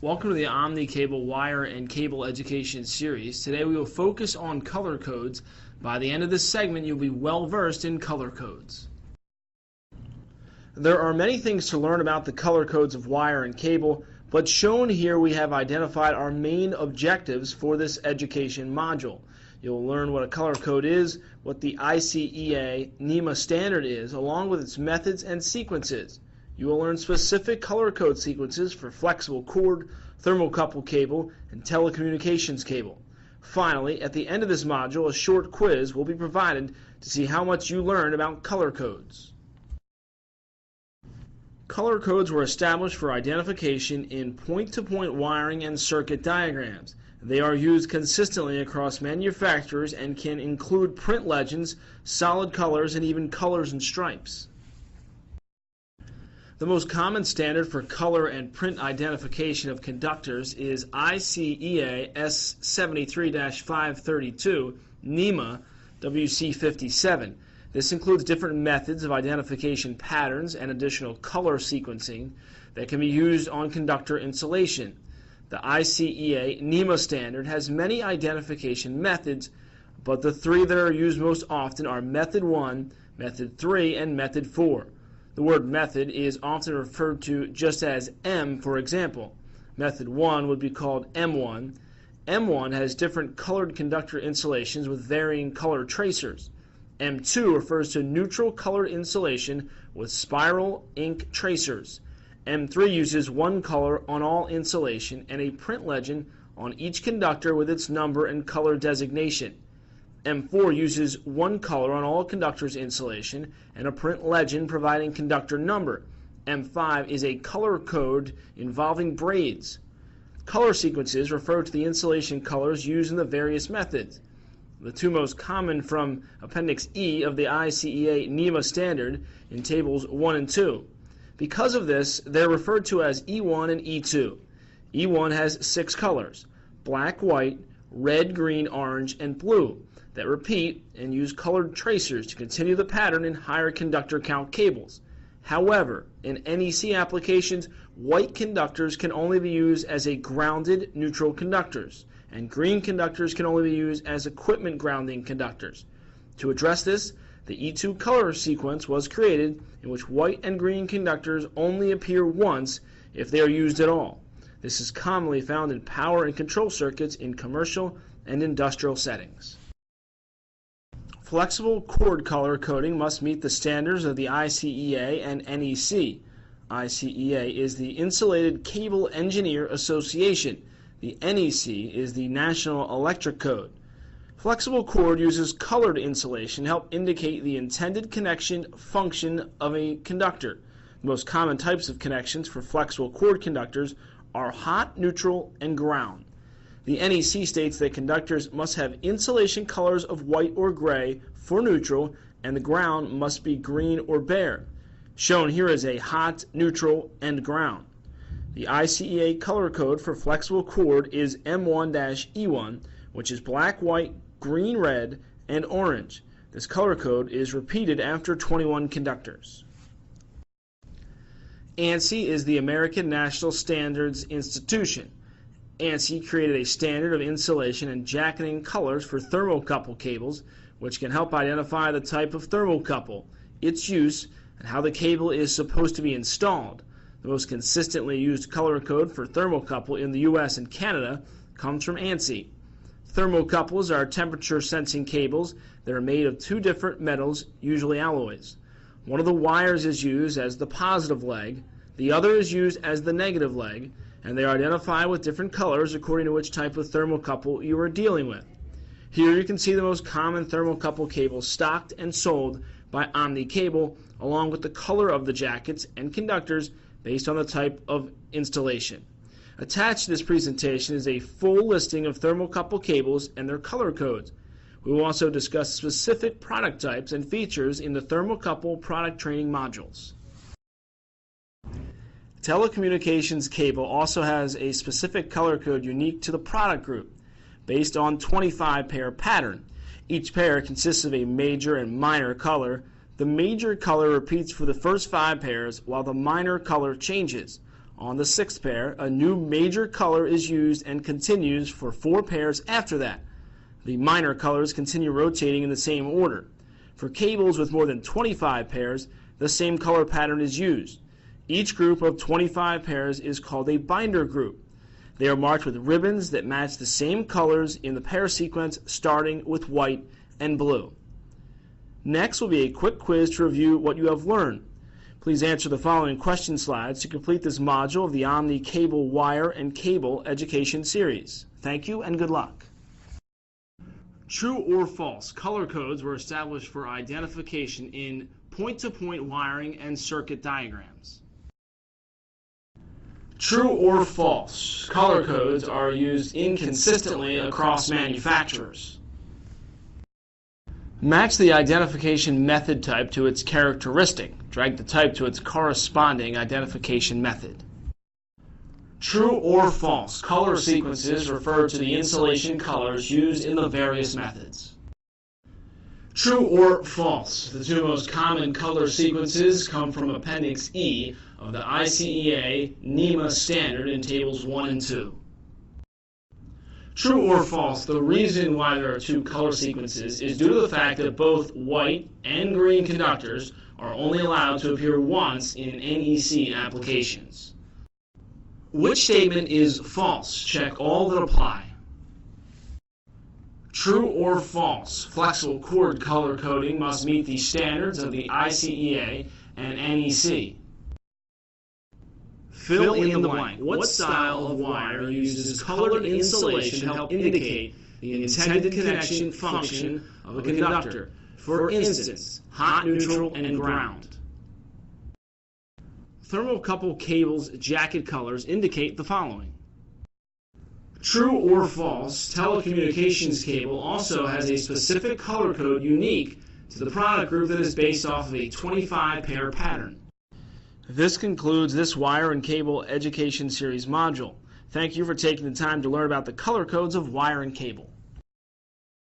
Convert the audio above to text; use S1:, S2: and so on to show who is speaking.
S1: Welcome to the OmniCable Wire and Cable Education Series. Today we will focus on color codes. By the end of this segment, you'll be well versed in color codes. There are many things to learn about the color codes of wire and cable, but shown here we have identified our main objectives for this education module. You'll learn what a color code is, what the ICEA NEMA standard is, along with its methods and sequences. You will learn specific color code sequences for flexible cord, thermocouple cable, and telecommunications cable. Finally, at the end of this module, a short quiz will be provided to see how much you learned about color codes. Color codes were established for identification in point-to-point wiring and circuit diagrams. They are used consistently across manufacturers and can include print legends, solid colors, and even colors and stripes. The most common standard for color and print identification of conductors is ICEA S73-532 NEMA WC57. This includes different methods of identification patterns and additional color sequencing that can be used on conductor insulation. The ICEA NEMA standard has many identification methods, but the three that are used most often are Method 1, Method 3, and Method 4. The word method is often referred to just as M, for example. Method 1 would be called M1. M1 has different colored conductor insulations with varying color tracers. M2 refers to neutral colored insulation with spiral ink tracers. M3 uses one color on all insulation and a print legend on each conductor with its number and color designation. M4 uses one color on all conductors insulation and a print legend providing conductor number. M5 is a color code involving braids. Color sequences refer to the insulation colors used in the various methods. The two most common from Appendix E of the ICEA NEMA standard in Tables 1 and 2. Because of this, they're referred to as E1 and E2. E1 has 6 colors: black, white, red, green, orange, and blue, that repeat and use colored tracers to continue the pattern in higher conductor count cables. However, in NEC applications, white conductors can only be used as a grounded neutral conductors, and green conductors can only be used as equipment grounding conductors. To address this, the E2 color sequence was created, in which white and green conductors only appear once if they are used at all. This is commonly found in power and control circuits in commercial and industrial settings. Flexible cord color coding must meet the standards of the ICEA and NEC. ICEA is the Insulated Cable Engineer Association. The NEC is the National Electric Code. Flexible cord uses colored insulation to help indicate the intended connection function of a conductor. The most common types of connections for flexible cord conductors are hot, neutral, and ground. The NEC states that conductors must have insulation colors of white or gray for neutral, and the ground must be green or bare. Shown here is a hot, neutral, and ground. The ICEA color code for flexible cord is M1-E1, which is black, white, green, red, and orange. This color code is repeated after 21 conductors. ANSI is the American National Standards Institution. ANSI created a standard of insulation and jacketing colors for thermocouple cables, which can help identify the type of thermocouple, its use, and how the cable is supposed to be installed. The most consistently used color code for thermocouple in the US and Canada comes from ANSI. Thermocouples are temperature-sensing cables that are made of two different metals, usually alloys. One of the wires is used as the positive leg, the other is used as the negative leg, and they are identified with different colors according to which type of thermocouple you are dealing with. Here you can see the most common thermocouple cables stocked and sold by OmniCable, along with the color of the jackets and conductors based on the type of installation. Attached to this presentation is a full listing of thermocouple cables and their color codes. We will also discuss specific product types and features in the thermocouple product training modules. Telecommunications cable also has a specific color code unique to the product group, based on 25-pair pattern. Each pair consists of a major and minor color. The major color repeats for the first 5 pairs, while the minor color changes. On the 6th pair, a new major color is used and continues for 4 pairs after that. The minor colors continue rotating in the same order. For cables with more than 25 pairs, the same color pattern is used. Each group of 25 pairs is called a binder group. They are marked with ribbons that match the same colors in the pair sequence, starting with white and blue. Next will be a quick quiz to review what you have learned. Please answer the following question slides to complete this module of the Omni Cable Wire and Cable Education Series. Thank you and good luck. True or false, color codes were established for identification in point-to-point wiring and circuit diagrams. True or false, color codes are used inconsistently across manufacturers. Match the identification method type to its characteristic. Drag the type to its corresponding identification method. True or false, color sequences refer to the insulation colors used in the various methods. True or false, the 2 most common color sequences come from Appendix E of the ICEA NEMA standard in Tables 1 and 2. True or false, the reason why there are 2 color sequences is due to the fact that both white and green conductors are only allowed to appear once in NEC applications. Which statement is false? Check all that apply. True or false, flexible cord color coding must meet the standards of the ICEA and NEC. Fill in the blank. What style of wire uses colored insulation to help indicate the intended connection function of a conductor? For instance, hot, neutral, and ground. Thermocouple cables' jacket colors indicate the following. True or false, telecommunications cable also has a specific color code unique to the product group that is based off of a 25-pair pattern. This concludes this Wire and Cable Education Series module. Thank you for taking the time to learn about the color codes of wire and cable.